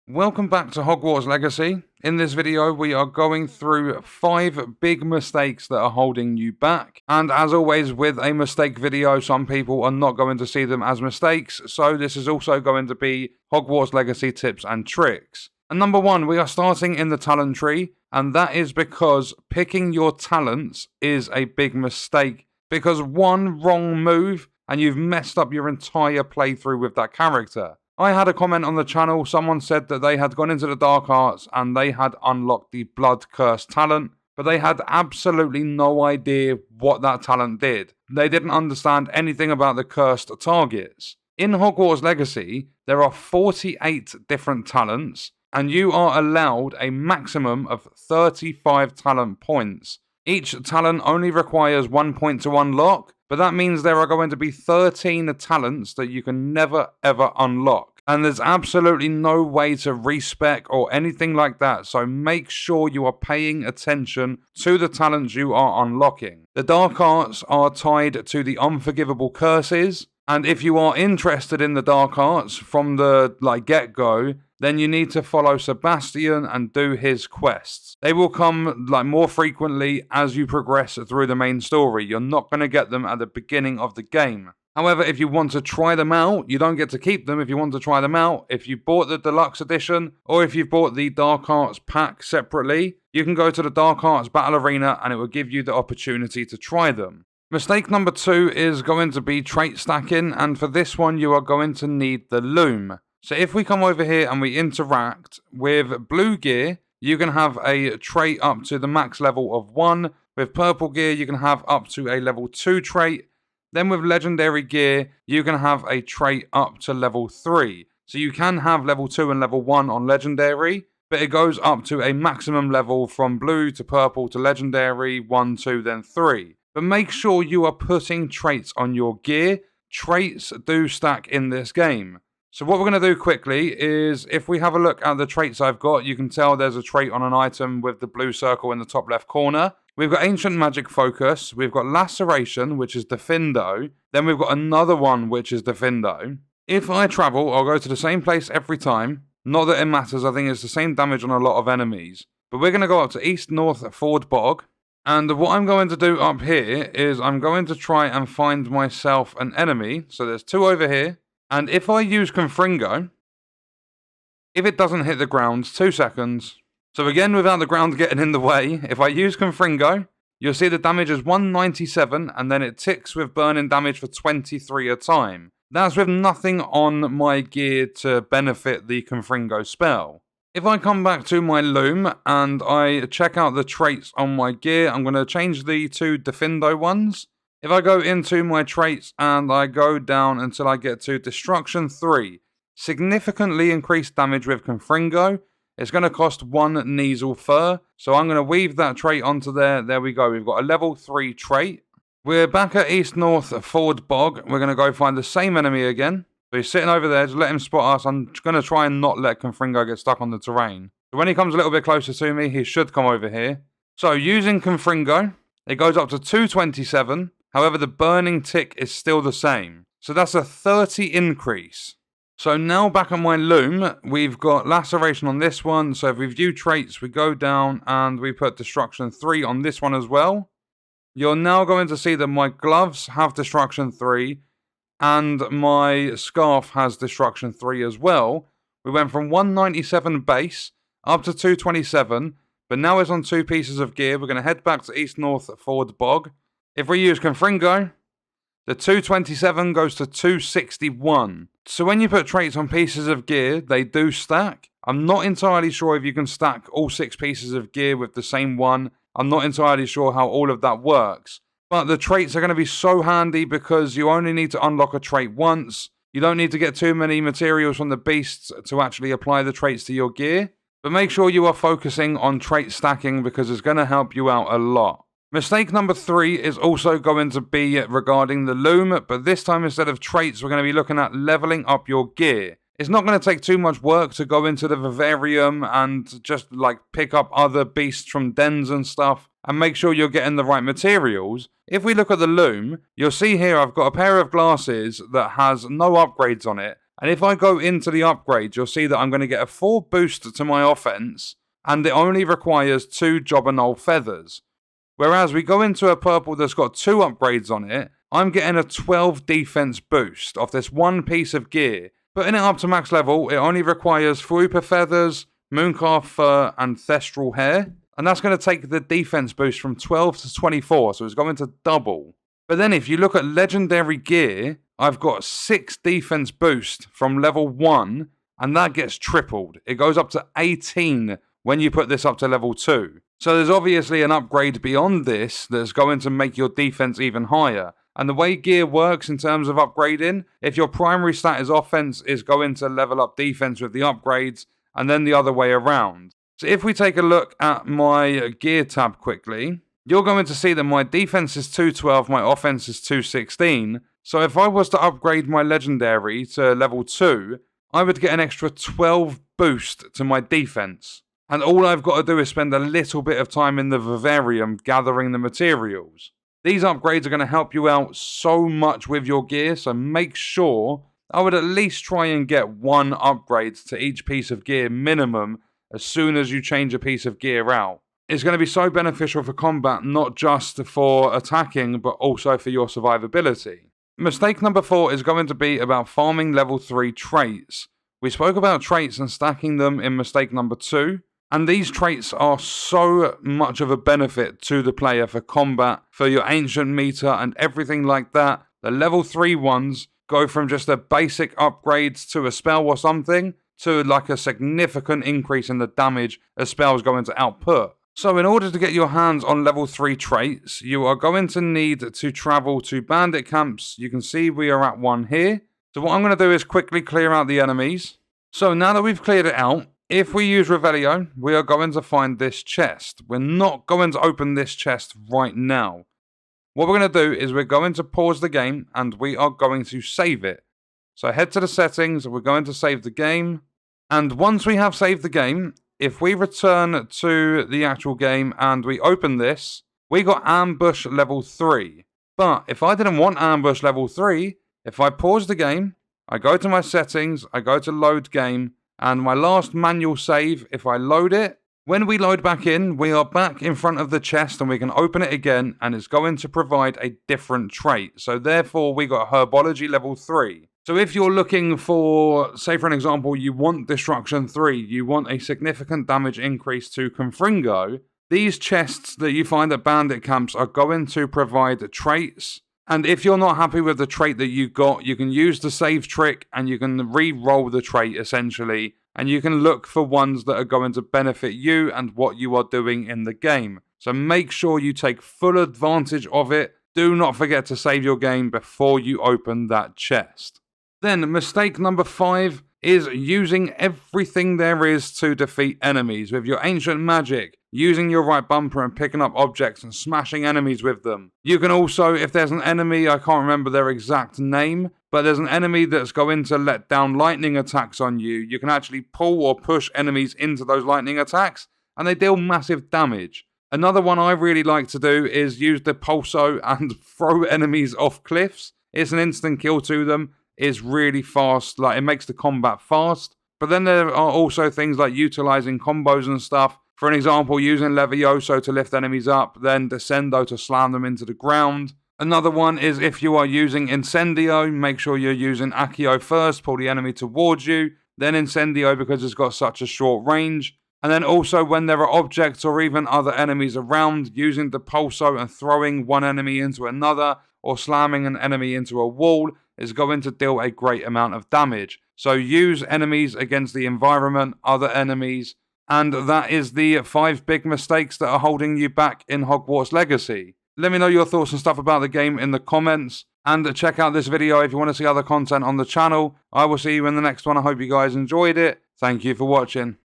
Welcome back to Hogwarts Legacy. In this video, we are going through 5 big mistakes that are holding you back. And as always with a mistake video, some people are not going to see them as mistakes. So this is also going to be Hogwarts Legacy tips and tricks. And number 1, we are starting in the talent tree. And that is because picking your talents is a big mistake. Because one wrong move and you've messed up your entire playthrough with that character. I had a comment on the channel, someone said that they had gone into the Dark Arts and they had unlocked the Blood Curse talent, but they had absolutely no idea what that talent did. They didn't understand anything about the cursed targets. In Hogwarts Legacy, there are 48 different talents, and you are allowed a maximum of 35 talent points. Each talent only requires 1 point to unlock, but that means there are going to be 13 talents that you can never ever unlock. And there's absolutely no way to respec or anything like that, so make sure you are paying attention to the talents you are unlocking. The Dark Arts are tied to the unforgivable curses, and if you are interested in the Dark Arts from the get-go, then you need to follow Sebastian and do his quests. They will come more frequently as you progress through the main story. You're not going to get them at the beginning of the game. However, if you want to try them out, you don't get to keep them if you want to try them out. If you bought the Deluxe Edition, or if you've bought the Dark Arts pack separately, you can go to the Dark Arts Battle Arena and it will give you the opportunity to try them. Mistake number 2 is going to be trait stacking, and for this one you are going to need the Loom. So if we come over here and we interact with blue gear, you can have a trait up to the max level of 1. With purple gear, you can have up to a level 2 trait. Then with legendary gear, you can have a trait up to level 3. So you can have level 2 and level 1 on legendary, but it goes up to a maximum level from blue to purple to legendary, 1, 2, then 3. But make sure you are putting traits on your gear. Traits do stack in this game. So what we're going to do quickly is, if we have a look at the traits I've got, you can tell there's a trait on an item with the blue circle in the top left corner. We've got Ancient Magic Focus, we've got Laceration, which is Defindo, then we've got another one which is Defindo. If I travel, I'll go to the same place every time. Not that it matters, I think it's the same damage on a lot of enemies. But we're going to go up to East North Ford Bog. And what I'm going to do up here is I'm going to try and find myself an enemy. So there's 2 over here. And if I use Confringo, if it doesn't hit the ground, 2 seconds. So again, without the ground getting in the way, if I use Confringo, you'll see the damage is 197, and then it ticks with burning damage for 23 a time. That's with nothing on my gear to benefit the Confringo spell. If I come back to my Loom and I check out the traits on my gear, I'm going to change the 2 Defindo ones. If I go into my traits and I go down until I get to Destruction 3, significantly increased damage with Confringo. It's going to cost 1 Nasal Fur, so I'm going to weave that trait onto there. There we go, we've got a level 3 trait. We're back at East North Ford Bog. We're going to go find the same enemy again. So he's sitting over there, just let him spot us. I'm going to try and not let Confringo get stuck on the terrain. So when he comes a little bit closer to me, he should come over here. So using Confringo, it goes up to 227. However, the burning tick is still the same. So that's a 30 increase. So now back at my Loom, we've got Laceration on this one. So if we view traits, we go down and we put Destruction 3 on this one as well. You're now going to see that my gloves have Destruction 3 and my scarf has Destruction 3 as well. We went from 197 base up to 227, but now it's on 2 pieces of gear. We're going to head back to East North Ford Bog. If we use Confringo, the 227 goes to 261. So when you put traits on pieces of gear, they do stack. I'm not entirely sure if you can stack all 6 pieces of gear with the same one. I'm not entirely sure how all of that works. But the traits are going to be so handy because you only need to unlock a trait once. You don't need to get too many materials from the beasts to actually apply the traits to your gear. But make sure you are focusing on trait stacking because it's going to help you out a lot. Mistake number 3 is also going to be regarding the Loom, but this time instead of traits, we're going to be looking at leveling up your gear. It's not going to take too much work to go into the vivarium and just pick up other beasts from dens and stuff and make sure you're getting the right materials. If we look at the Loom, you'll see here I've got a pair of glasses that has no upgrades on it, And if I go into the upgrades, you'll see that I'm going to get a 4 boost to my offense, and it only requires 2 Jobberknoll feathers. Whereas we go into a purple that's got 2 upgrades on it, I'm getting a 12 defense boost off this one piece of gear. Putting it up to max level, it only requires Fruiper feathers, Mooncalf fur, and Thestral hair. And that's going to take the defense boost from 12 to 24, so it's going to double. But then if you look at legendary gear, I've got 6 defense boost from level 1, and that gets tripled. It goes up to 18 when you put this up to level 2. So there's obviously an upgrade beyond this that's going to make your defense even higher. And the way gear works in terms of upgrading, if your primary stat is offense, is going to level up defense with the upgrades, and then the other way around. So if we take a look at my gear tab quickly, you're going to see that my defense is 212, my offense is 216. So if I was to upgrade my legendary to level 2, I would get an extra 12 boost to my defense. And all I've got to do is spend a little bit of time in the vivarium gathering the materials. These upgrades are going to help you out so much with your gear, so make sure I would at least try and get 1 upgrade to each piece of gear minimum as soon as you change a piece of gear out. It's going to be so beneficial for combat, not just for attacking, but also for your survivability. Mistake number 4 is going to be about farming level 3 traits. We spoke about traits and stacking them in mistake number 2. And these traits are so much of a benefit to the player for combat, for your ancient meter and everything like that. The level 3 ones go from just a basic upgrade to a spell or something to like a significant increase in the damage a spell is going to output. So in order to get your hands on level 3 traits, you are going to need to travel to bandit camps. You can see we are at one here. So what I'm going to do is quickly clear out the enemies. So now that we've cleared it out, if we use Revelio, we are going to find this chest. We're not going to open this chest right now. What we're going to do is we're going to pause the game and we are going to save it. So head to the settings, we're going to save the game. And once we have saved the game, if we return to the actual game and we open this, we got ambush level 3. But if I didn't want ambush level 3, if I pause the game, I go to my settings, I go to load game, and my last manual save, if I load it, when we load back in, we are back in front of the chest and we can open it again and it's going to provide a different trait. So therefore we got herbology level 3. So if you're looking for, say for an example, you want destruction 3, you want a significant damage increase to Confringo, these chests that you find at bandit camps are going to provide traits. And if you're not happy with the trait that you got, you can use the save trick and you can re-roll the trait essentially. And you can look for ones that are going to benefit you and what you are doing in the game. So make sure you take full advantage of it. Do not forget to save your game before you open that chest. Then mistake number 5 is using everything there is to defeat enemies with your ancient magic, using your right bumper and picking up objects and smashing enemies with them. You can also, if there's an enemy, I can't remember their exact name, but there's an enemy that's going to let down lightning attacks on you, you can actually pull or push enemies into those lightning attacks and they deal massive damage. Another one I really like to do is use the pulso and throw enemies off cliffs. It's an instant kill to them. It's really fast, like it makes the combat fast. But then there are also things like utilizing combos and stuff. For an example, using Levioso to lift enemies up, then Descendo to slam them into the ground. Another one is if you are using Incendio, make sure you're using Accio first, pull the enemy towards you, then Incendio because it's got such a short range. And then also when there are objects or even other enemies around, using the Pulso and throwing one enemy into another or slamming an enemy into a wall is going to deal a great amount of damage. So use enemies against the environment, other enemies, and that is the 5 big mistakes that are holding you back in Hogwarts Legacy. Let me know your thoughts and stuff about the game in the comments, and check out this video if you want to see other content on the channel. I will see you in the next one. I hope you guys enjoyed it. Thank you for watching.